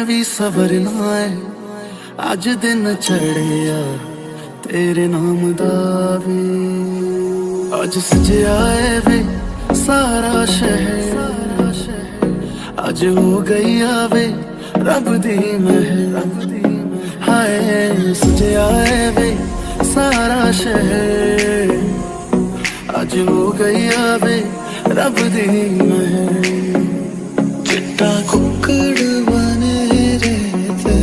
भी सवरना है अज दिन चढ़िया तेरे नाम दा वे। अज सजया है वे सारा शहर, अज हो गई आवे रब दी महर। हाय सजया है वे सारा शहर, अज हो गई आवे रब दी महर। चिट्टा कुक्कड़ बने रहते,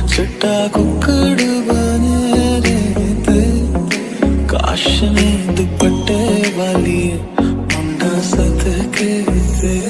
चिट्टा कुक्कड़ बने रहते, काश में दुपट्टे वाली मुंडा सदके थे।